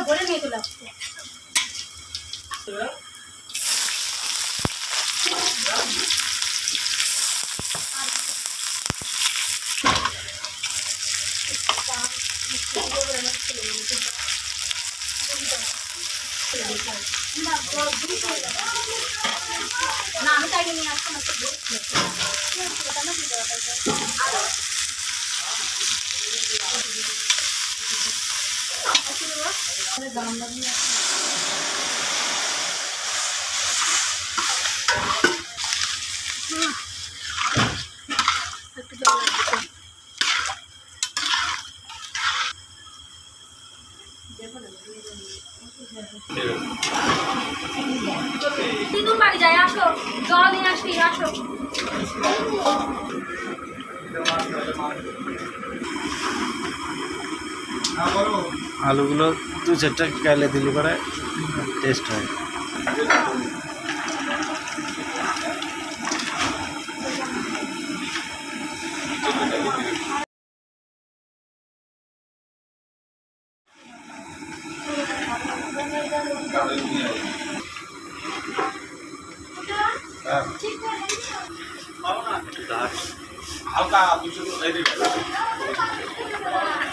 বলে নিয়ে চলে আসছে। না আমি তাই নিয়ে আসতাম একটু জল বাড়ি যায়, আসো জল নিয়ে আসি, আসো। আলুগুলো 2-4টা কাইলে দিলে পরে টেস্ট হয়। হালকা 200 টাকা